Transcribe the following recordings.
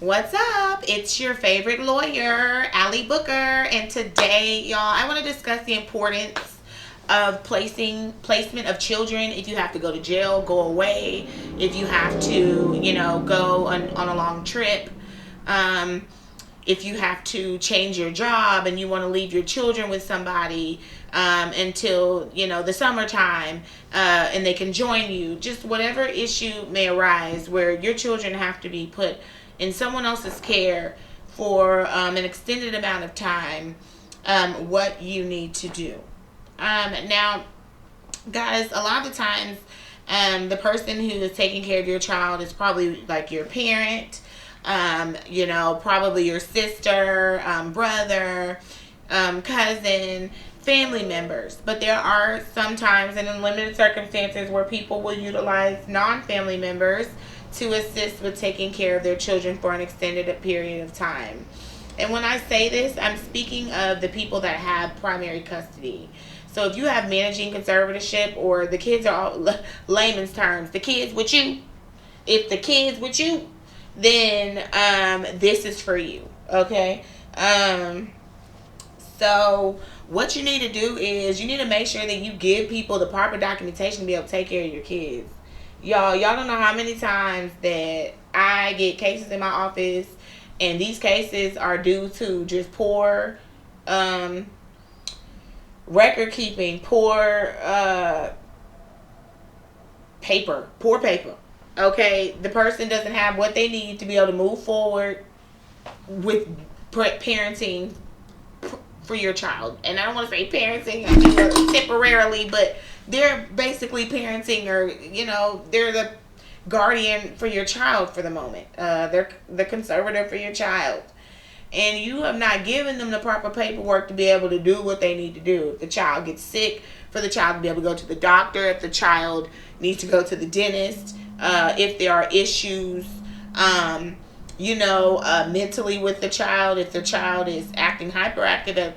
What's up? It's your favorite lawyer, Allie Booker, and today, y'all, I want to discuss the importance of placement of children. If you have to go to jail, go away. If you have to, go on a long trip. If you have to change your job and you want to leave your children with somebody until the summertime, and they can join you. Just whatever issue may arise where your children have to be put in someone else's care for an extended amount of time, what you need to do. Now, guys, a lot of the times, the person who is taking care of your child is probably like your parent, probably your sister, brother, cousin, family members. But there are sometimes and in limited circumstances where people will utilize non-family members to assist with taking care of their children for an extended period of time. And when I say this, I'm speaking of the people that have primary custody. So if you have managing conservatorship, or the kids are all layman's terms, the kids with you. If the kids with you, then this is for you. Okay? So what you need to do is you need to make sure that you give people the proper documentation to be able to take care of your kids. Y'all don't know how many times that I get cases in my office, and these cases are due to just poor record keeping, poor paper. Okay, the person doesn't have what they need to be able to move forward with parenting for your child. And I don't want to say parenting temporarily, but they're basically parenting, or they're the guardian for your child for the moment. They're the conservator for your child, and you have not given them the proper paperwork to be able to do what they need to do. If the child gets sick, for the child to be able to go to the doctor. If the child needs to go to the dentist. If there are issues, mentally with the child. If the child is acting hyperactive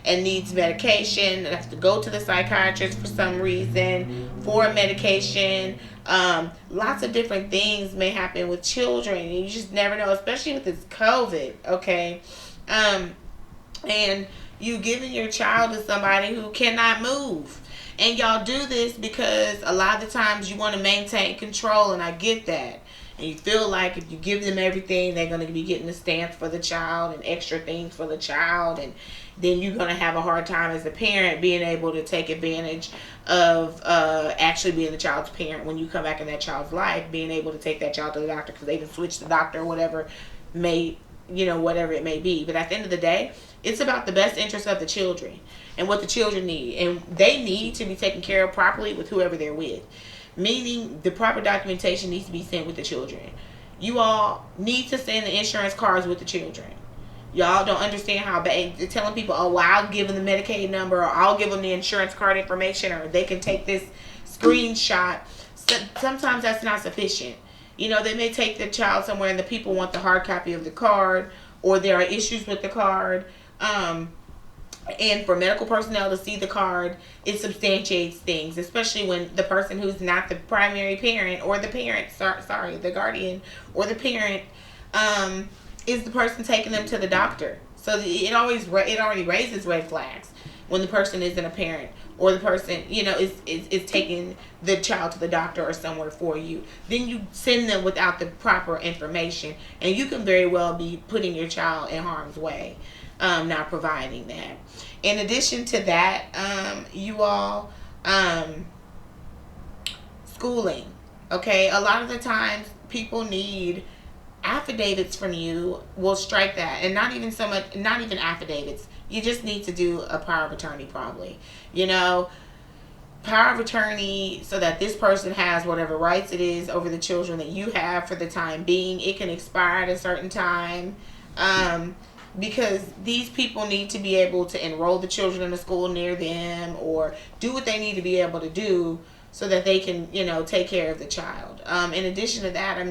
and needs medication, and has to go to the psychiatrist for some reason for medication. Lots of different things may happen with children, and you just never know, especially with this COVID. Okay, and you giving your child to somebody who cannot move. And y'all do this because a lot of the times you want to maintain control, and I get that. And you feel like if you give them everything, they're going to be getting a stamp for the child and extra things for the child. And then you're going to have a hard time as a parent being able to take advantage of actually being the child's parent when you come back in that child's life, being able to take that child to the doctor because they can switch the doctor or whatever whatever it may be. But at the end of the day, it's about the best interest of the children and what the children need. And they need to be taken care of properly with whoever they're with. Meaning the proper documentation needs to be sent with the children. You all need to send the insurance cards with the children. Y'all don't understand how bad they're telling people, oh, well, I'll give them the Medicaid number, or I'll give them the insurance card information, or they can take this screenshot. So, sometimes that's not sufficient. They may take the child somewhere and the people want the hard copy of the card, or there are issues with the card. And for medical personnel to see the card, it substantiates things, especially when the person who's not the primary parent, or the parent, the guardian, or the parent, is the person taking them to the doctor. So it already raises red flags when the person isn't a parent, or the person is taking the child to the doctor or somewhere for you. Then you send them without the proper information, and you can very well be putting your child in harm's way, not providing that. In addition to that, schooling. Okay, a lot of the times people need affidavits from you. Will strike that, and not even affidavits. You just need to do a power of attorney, probably. Power of attorney, so that this person has whatever rights it is over the children that you have for the time being. It can expire at a certain time. Because these people need to be able to enroll the children in a school near them, or do what they need to be able to do so that they can, take care of the child. In addition to that,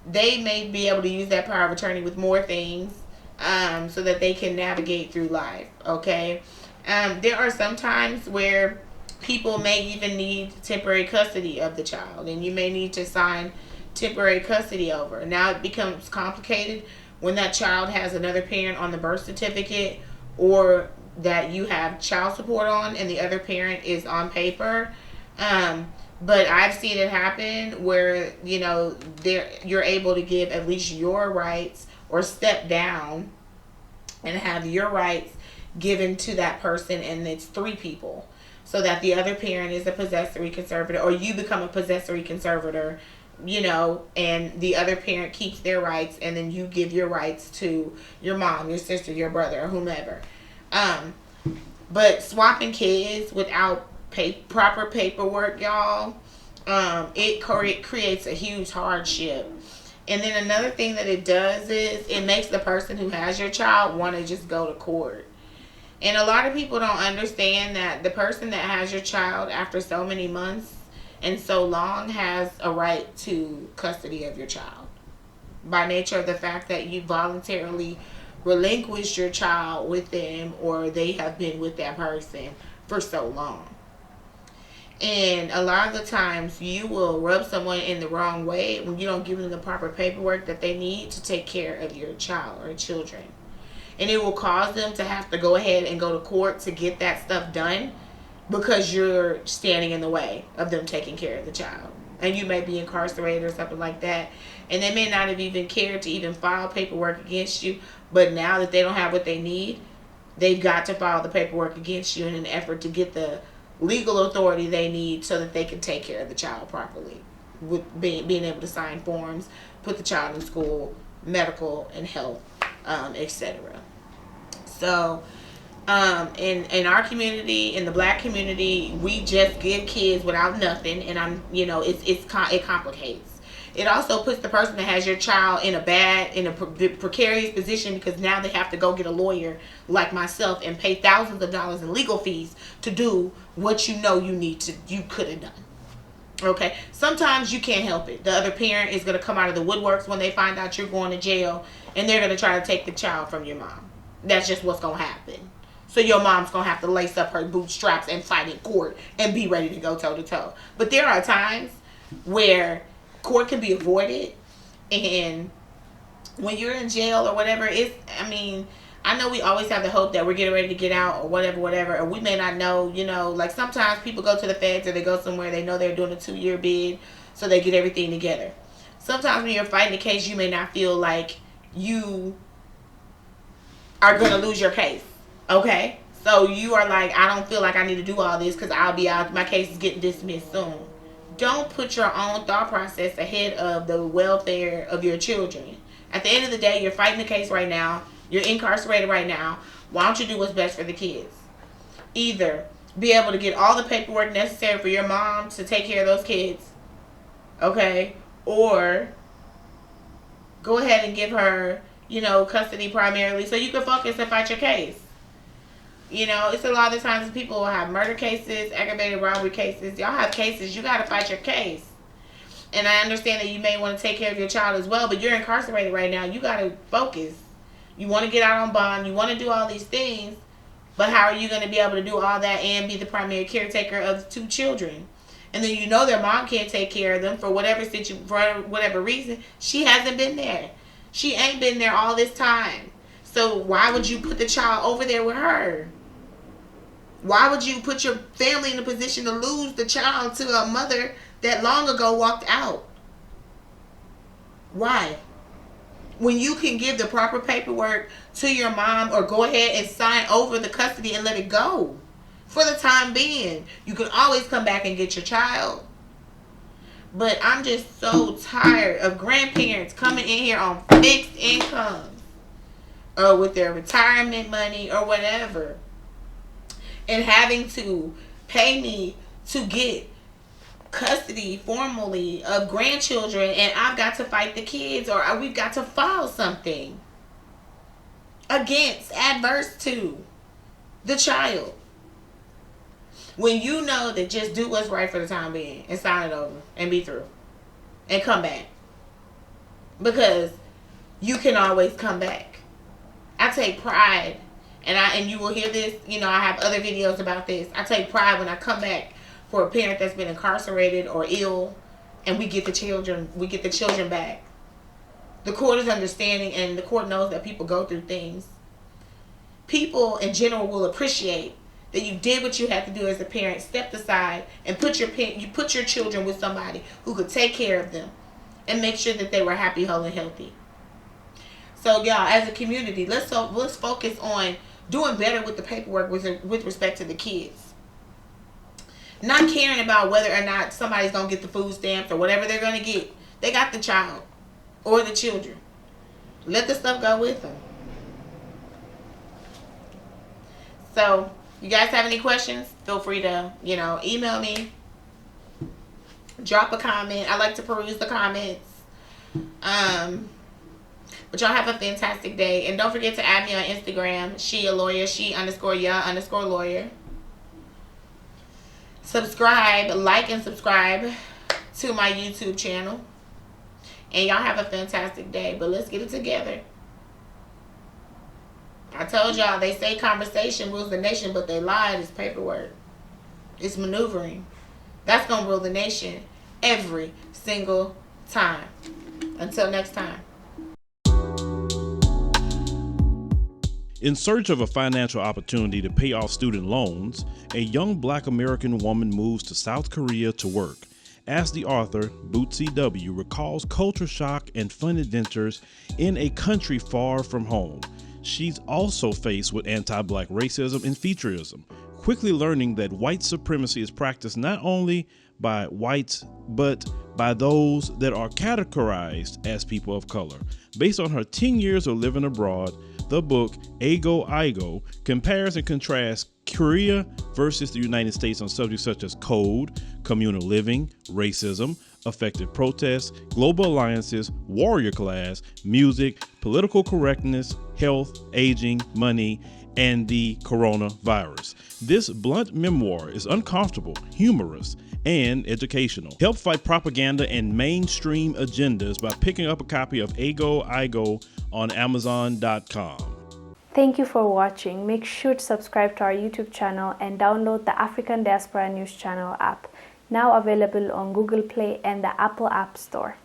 they may be able to use that power of attorney with more things, so that they can navigate through life. Okay. There are some times where people may even need temporary custody of the child, and you may need to sign temporary custody over. Now it becomes complicated when that child has another parent on the birth certificate, or that you have child support on and the other parent is on paper. But I've seen it happen where, you know, you're able to give at least your rights, or step down and have your rights given to that person, and it's 3 people, so that the other parent is a possessory conservator, or you become a possessory conservator, you know, and the other parent keeps their rights, and then you give your rights to your mom, your sister, your brother, or whomever. But swapping kids without proper paperwork, y'all, it creates a huge hardship. And then another thing that it does is it makes the person who has your child want to just go to court. And a lot of people don't understand that the person that has your child after so many months and so long has a right to custody of your child, by nature of the fact that you voluntarily relinquished your child with them, or they have been with that person for so long. And a lot of the times you will rub someone in the wrong way when you don't give them the proper paperwork that they need to take care of your child or children. And it will cause them to have to go ahead and go to court to get that stuff done, because you're standing in the way of them taking care of the child. And you may be incarcerated or something like that. And they may not have even cared to even file paperwork against you. But now that they don't have what they need, they've got to file the paperwork against you in an effort to get the legal authority they need so that they can take care of the child properly, with being able to sign forms, put the child in school, medical and health, etc. So in our community, in the black community, we just give kids without nothing, and it complicates. It also puts the person that has your child in a precarious position, because now they have to go get a lawyer like myself and pay thousands of dollars in legal fees to do what you could have done. Okay, sometimes you can't help it. The other parent is going to come out of the woodworks when they find out you're going to jail, and they're going to try to take the child from your mom. That's just what's going to happen. So your mom's going to have to lace up her bootstraps and fight in court and be ready to go toe to toe. But there are times where court can be avoided, and when you're in jail or whatever, I know we always have the hope that we're getting ready to get out or whatever, and we may not know, like sometimes people go to the feds, or they go somewhere, they know they're doing a 2-year bid, so they get everything together. Sometimes when you're fighting a case, you may not feel like you are going to lose your case, okay? So you are like, I don't feel like I need to do all this because I'll be out, my case is getting dismissed soon. Don't put your own thought process ahead of the welfare of your children. At the end of the day, you're fighting the case right now. You're incarcerated right now. Why don't you do what's best for the kids? Either be able to get all the paperwork necessary for your mom to take care of those kids, okay? Or go ahead and give her, custody primarily so you can focus and fight your case. It's a lot of times people will have murder cases, aggravated robbery cases. Y'all have cases. You got to fight your case. And I understand that you may want to take care of your child as well, but you're incarcerated right now. You got to focus. You want to get out on bond. You want to do all these things, but how are you going to be able to do all that and be the primary caretaker of 2 children? And then their mom can't take care of them for whatever reason. She hasn't been there. She ain't been there all this time. So why would you put the child over there with her? Why would you put your family in a position to lose the child to a mother that long ago walked out? Why? When you can give the proper paperwork to your mom, or go ahead and sign over the custody and let it go for the time being. You can always come back and get your child. But I'm just so tired of grandparents coming in here on fixed incomes, or with their retirement money or whatever, and having to pay me to get custody formally of grandchildren, and I've got to fight the kids, or we've got to file something adverse to the child, when you know that just do what's right for the time being and sign it over and be through and come back, because you can always come back. I take pride, and you will hear this, I have other videos about this. I take pride when I come back for a parent that's been incarcerated or ill, and we get the children back. The court is understanding, and the court knows that people go through things. People in general will appreciate that you did what you had to do as a parent, stepped aside, and put your children with somebody who could take care of them and make sure that they were happy, whole, and healthy. So y'all, as a community, let's focus on doing better with the paperwork with respect to the kids. Not caring about whether or not somebody's going to get the food stamps or whatever they're going to get. They got the child or the children. Let the stuff go with them. So, you guys have any questions? Feel free to, email me. Drop a comment. I like to peruse the comments. But y'all have a fantastic day. And don't forget to add me on Instagram. She a lawyer. She_ya_lawyer. Subscribe. Like and subscribe to my YouTube channel. And y'all have a fantastic day. But let's get it together. I told y'all, they say conversation rules the nation, but they lied. It's paperwork. It's maneuvering. That's going to rule the nation every single time. Until next time. In search of a financial opportunity to pay off student loans, a young Black American woman moves to South Korea to work. As the author, Bootsy W. recalls culture shock and fun adventures in a country far from home. She's also faced with anti-Black racism and featureism, quickly learning that white supremacy is practiced not only by whites, but by those that are categorized as people of color. Based on her 10 years of living abroad, the book, Ago Igo, compares and contrasts Korea versus the United States on subjects such as code, communal living, racism, effective protests, global alliances, warrior class, music, political correctness, health, aging, money, and the coronavirus. This blunt memoir is uncomfortable, humorous, and educational. Help fight propaganda and mainstream agendas by picking up a copy of Ago Igo on Amazon.com. Thank you for watching. Make sure to subscribe to our YouTube channel and download the African Diaspora News Channel app, now available on Google Play and the Apple App Store.